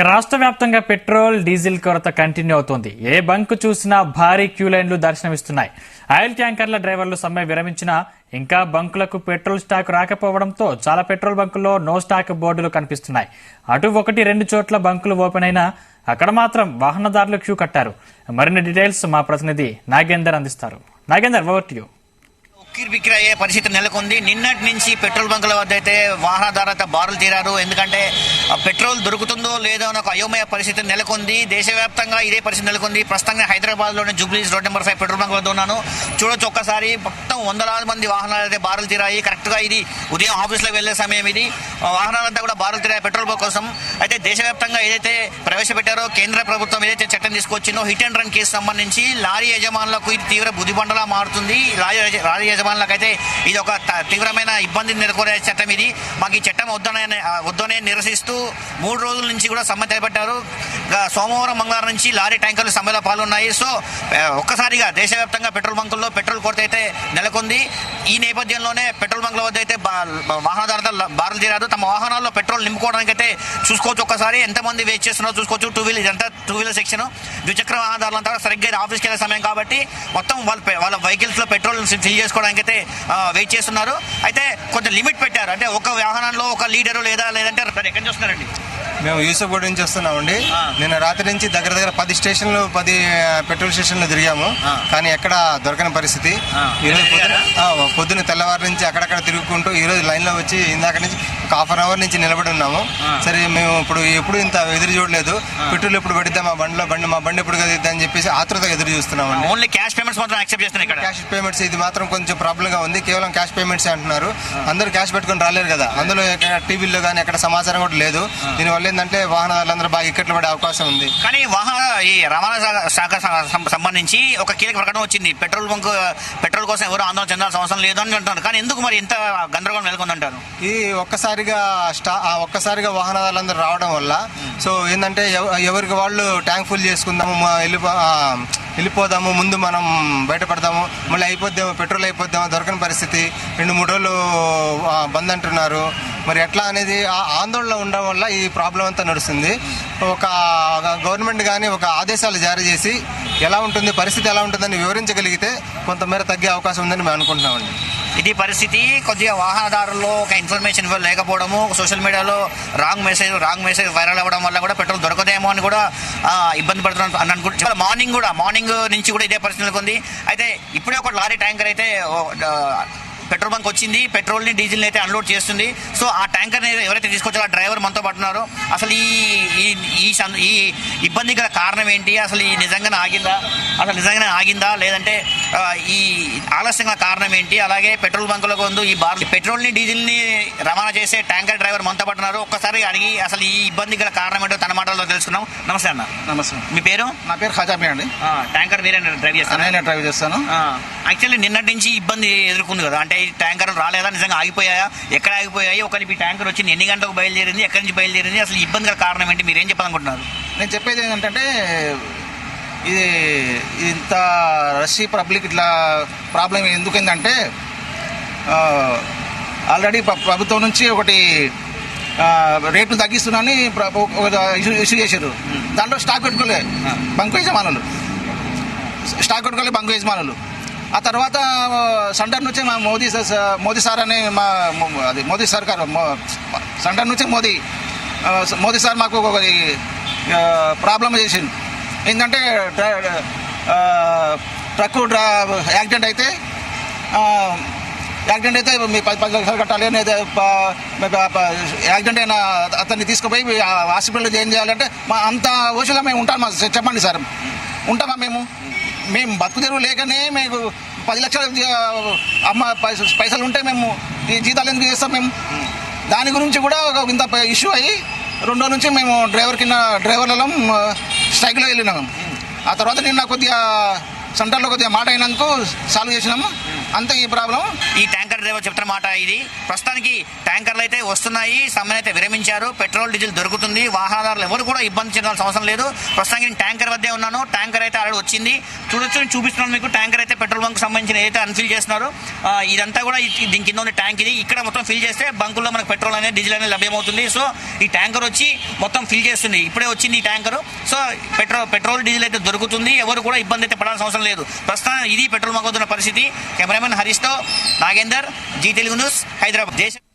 రాష్ట్ర వ్యాప్తంగా petrol diesel కొరత కంటిన్యూ అవుతోంది. ఏ బంక్ చూసినా భారీ క్యూ లైన్లు దర్శనమిస్తున్నాయి. ఆయిల్ ట్యాంకర్ల డ్రైవర్లు సమ్మె విరమించినా ఇంకా బంకులకు పెట్రోల్ స్టాక్ రాకపోవడంతో చాలా పెట్రోల్ బంకుల్లో నో స్టాక్ బోర్డులు కనిపిస్తున్నాయి. అటు 1-2 చోట్ల బంకులు ఓపెన్ అయినా అక్కడ మాత్రం వాహనదారులు క్యూ కట్టారు. మరిన్ని డీటెయిల్స్ మా ప్రతినిధి నాగేందర్ అందిస్తారు. Nagender, over to you. బిక్కిరి అయ్యే పరిస్థితి నెలకొంది. నిన్నటి నుంచి పెట్రోల్ బంకుల వద్ద అయితే వాహనదారులతో బారులు తీరారు. ఎందుకంటే పెట్రోల్ దొరుకుతుందో లేదో అని ఒక అయోమయ పరిస్థితి నెలకొంది. దేశవ్యాప్తంగా ఇదే పరిస్థితి నెలకొంది. ప్రస్తుతంగా హైదరాబాద్ లోని జూబ్లీస్ రోడ్ నెంబర్ 5 పెట్రోల్ బంక్ వద్ద ఉన్నాను. చూడొచ్చు, ఒక్కసారి మొత్తం వందలాది మంది వాహనాలు అయితే బారులు తీరాయి. కరెక్ట్ గా ఇది ఉదయం ఆఫీస్లోకి వెళ్లే సమయం. ఇది వాహనాలంతా కూడా బారులు తీరాయి పెట్రోల్ బంక్ కోసం. అయితే దేశవ్యాప్తంగా ఏదైతే ప్రవేశపెట్టారో కేంద్ర ప్రభుత్వం ఏదైతే చట్టం తీసుకొచ్చిందో హిట్ అండ్ రన్ కేసు సంబంధించి లారీ యజమానులకు ఇది తీవ్ర బుద్ధిబండలా మారుతుంది. లారీ యజమానులకైతే ఇది ఒక తీవ్రమైన ఇబ్బందిని నెలకొనే చట్టం. ఇది మాకు ఈ చట్టం వద్దనే నిరసిస్తూ 3 రోజుల నుంచి కూడా సమ్మె చేపట్టారు. సోమవారం మంగళవారం నుంచి లారీ ట్యాంకర్లు సమ్మెలో పాల్గొన్నాయి. సో ఒక్కసారిగా దేశవ్యాప్తంగా పెట్రోల్ బంకుల్లో పెట్రోల్ కొరత అయితే నెలకొంది. ఈ నేపథ్యంలోనే పెట్రోల్ బంకుల వద్ద అయితే వాహనదారులు బారులు తీరారు. తమ వాహనాల్లో పెట్రోల్ నింపుకోవడానికి అయితే చూసుకోవచ్చు. ఒక్కసారి ఎంతమంది వెయిట్ చేస్తున్నారో చూసుకోవచ్చు. టూ వీలర్ సెక్షన్ ద్విచక్ర వాహనదారులంతా సరిగ్గా ఆఫీస్కి వెళ్ళే సమయం కాబట్టి మొత్తం వాళ్ళ వెహికల్స్ లో పెట్రోల్ ఫిల్ చేసుకోవడానికి అయితే వెయిట్ చేస్తున్నారు. అయితే కొంచెం లిమిట్ పెట్టారు. అంటే ఒక వాహనంలో ఒక లీటరు లేదంటే ఎక్కడి నుంచి వస్తున్నారండి? మేము యూసఫ్గూడ నుంచి వస్తున్నామండి. నిన్న రాత్రి నుంచి దగ్గర 10 స్టేషన్లు 10 పెట్రోల్ స్టేషన్లు తిరిగాము. కానీ ఎక్కడ దొరకని పరిస్థితి. ఈరోజు పొద్దున్న తెల్లవారు నుంచి అక్కడక్కడ తిరుగుకుంటూ ఈరోజు లైన్లో వచ్చి ఇందాక నుంచి ఒక ½ అవర్ నుంచి నిలబడి ఉన్నాము. సరే, మేము ఎప్పుడు ఇంత ఎదురు చూడలేదు. పెట్రోల్ ఎప్పుడు పడిద్దాం మా బండి ఎప్పుడు కదిద్దాం అని చెప్పేసి ఆతృతగా ఎదురు చూస్తున్నామండి. ఓన్లీ క్యాష్ పేమెంట్స్ మాత్రం యాక్సెప్ట్ చేస్తున్నారు. క్యాష్ పేమెంట్స్ ఇది మాత్రం కొంచెం ప్రాబ్లం గా ఉంది. కేవలం క్యాష్ పేమెంట్స్ అంటున్నారు. అందరూ క్యాష్ పెట్టుకుని రాలేరు కదా. అందులో టీవీలో కానీ ఎక్కడ సమాచారం కూడా లేదు. దీనివల్ల ఏంటంటే వాహనాలందరూ బాగా ఇక్కట్లు పడే అవకాశం ఉంది. కానీ ఈ రవాణా శాఖ సంబంధించి ఒక కీలక ప్రకటన వచ్చింది. పెట్రోల్ కోసం ఎవరు ఆందోళన చెందాల్సిన అవసరం లేదు అని అంటున్నారు. కానీ ఎందుకు మరి ఇంత గందరగోళం నెలకొందంటారు? ఈ ఒక్కసారిగా వాహనదారులందరూ రావడం వల్ల సో ఏంటంటే ఎవరికి వాళ్ళు ట్యాంక్ ఫుల్ చేసుకుందాము, వెళ్ళిపోదాము, ముందు మనం బయటపడదాము, మళ్ళీ అయిపోద్దాము, పెట్రోల్ అయిపోద్దాము, దొరకని పరిస్థితి. 2-3 రోజులు బంద్ అంటున్నారు. మరి ఎట్లా అనేది ఆందోళన ఉండడం వల్ల ఈ ప్రాబ్లం అంతా నడుస్తుంది. ఒక గవర్నమెంట్ కానీ ఒక ఆదేశాలు జారీ చేసి ఎలా ఉంటుంది పరిస్థితి ఎలా ఉంటుందని వివరించగలిగితే కొంతమేర తగ్గే అవకాశం ఉందని మేము అనుకుంటున్నామండి. ఇది పరిస్థితి. కొద్దిగా వాహనదారుల్లో ఒక ఇన్ఫర్మేషన్ లేకపోవడము, సోషల్ మీడియాలో రాంగ్ మెసేజ్ వైరల్ అవ్వడం వల్ల కూడా పెట్రోల్ దొరకదేమో అని కూడా ఇబ్బంది పడుతున్నాను అని అనుకుంటున్నాను. మార్నింగ్ నుంచి కూడా ఇదే పరిస్థితి నెలకొంది. అయితే ఇప్పుడే ఒక లారీ ట్యాంకర్ అయితే పెట్రోల్ బంక్ వచ్చింది. పెట్రోల్ ని డీజిల్ అయితే అన్లోడ్ చేస్తుంది. సో ఆ ట్యాంకర్ ఎవరైతే తీసుకొచ్చారో ఆ డ్రైవర్ మనతో పడుతున్నారు. అసలు ఈ ఇబ్బంది గల కారణం ఏంటి? అసలు ఈ నిజంగానే ఆగిందా లేదంటే ఈ ఆలస్యంగా కారణం ఏంటి? అలాగే పెట్రోల్ బంకులకు ముందు ఈ పెట్రోల్ ని డీజిల్ ని రవాణా చేసే ట్యాంకర్ డ్రైవర్ మనతో పడుతున్నారు. ఒక్కసారి అడిగి అసలు ఈ ఇబ్బంది గల కారణం ఏంటో తన మాటల్లో తెలుసుకున్నాం. నమస్తే అన్న. నమస్తే. మీ పేరు? నా పేరు ఖజామీ అండి. ట్యాంకర్ మీరే డ్రైవ్ చేస్తాను? నేను డ్రైవ్ చేస్తాను. యాక్చువల్లీ నిన్నటి నుంచి ఇబ్బంది ఎదుర్కొంది కదా. అంటే ఈ ట్యాంకర్లు రాలేదా, నిజంగా ఆగిపోయాయా, ఎక్కడ ఆగిపోయాయి? ఒకరికి ఈ ట్యాంకర్ వచ్చి ఎన్ని గంటలకు బయలుదేరింది, ఎక్కడి నుంచి బయలుదేరింది, అసలు ఇబ్బంది గల కారణం ఏంటి, మీరేం చెప్పాలనుకుంటున్నారు? నేను చెప్పేది ఏంటంటే ఇది ఇంత రష్యా పబ్లిక్ ఇట్లా ప్రాబ్లం ఎందుకంటే ఆల్రెడీ ప్రభుత్వం నుంచి ఒకటి రేట్లు తగ్గిస్తున్నాని ఇష్యూ చేశారు. దాంట్లో స్టాక్ పెట్టుకోలే బంకు యజమానులు. ఆ తర్వాత సెంటర్ నుంచి మా మోదీ సార్ అనే మోదీ సర్కార్ సెంటర్ నుంచి మోదీ సార్ మాకు ఒక ప్రాబ్లం చేసింది. ఏంటంటే ట్రక్కు యాక్సిడెంట్ అయితే మీ 10 లక్షలు కట్టాలి అనేది. యాక్సిడెంట్ అయిన అతన్ని తీసుకుపోయి హాస్పిటల్లో జాయిన్ చేయాలంటే అంత ఓషుగా మేము ఉంటామా? చెప్పండి సార్, ఉంటామా? మేము బతుకు తెరువు లేకనే మేము 10 లక్షల పైసలు ఉంటే మేము ఈ జీతాలు ఎందుకు చేస్తాం? మేము దాని గురించి కూడా ఇంత ఇష్యూ అయ్యి 2 రోజుల నుంచి మేము డ్రైవర్లలో స్ట్రైక్లో వెళ్ళినాము. ఆ తర్వాత నిన్న కొద్దిగా సెంటర్లో కొద్దిగా మాట అయినందుకు సాల్వ్ చేసినాము. అంతే ఈ ప్రాబ్లం. ఈ ట్యాంకర్ ట్యాంకర్ డ్రైవర్ చెప్తున్న మాట ఇది. ప్రస్తుతానికి ట్యాంకర్లు అయితే వస్తున్నాయి, సమ్మెను అయితే విరమించారు, పెట్రోల్ డీజిల్ దొరుకుతుంది, వాహనదారులు ఎవరు కూడా ఇబ్బంది చెందాల్సిన అవసరం లేదు. ప్రస్తుతానికి నేను ట్యాంకర్ వద్దే ఉన్నాను. ట్యాంకర్ అయితే ఆల్రెడీ వచ్చింది, చూపిస్తున్నాను మీకు. ట్యాంకర్ అయితే పెట్రోల్ బంక్ సంబంధించిన ఏదైతే అన్ఫిల్ చేస్తున్నారు ఇదంతా కూడా దీని కింద ఉన్న ట్యాంక్ ఇది. ఇక్కడ మొత్తం ఫిల్ చేస్తే బంకుల్లో మనకు పెట్రోల్ అనేది డీజిల్ అనేది లభ్యమవుతుంది. సో ఈ ట్యాంకర్ వచ్చి మొత్తం ఫిల్ చేస్తుంది. ఇప్పుడే వచ్చింది ఈ ట్యాంకర్. సో పెట్రోల్ డీజిల్ అయితే దొరుకుతుంది, ఎవరు కూడా ఇబ్బంది అయితే పడాల్సిన అవసరం లేదు. ప్రస్తుతం ఇది పెట్రోల్ బంక్ వద్ద ఉన్న పరిస్థితి. కెమెరామెన్ హరీష్తో నాగేందర్, జీ తెలుగు న్యూస్, హైదరాబాద్.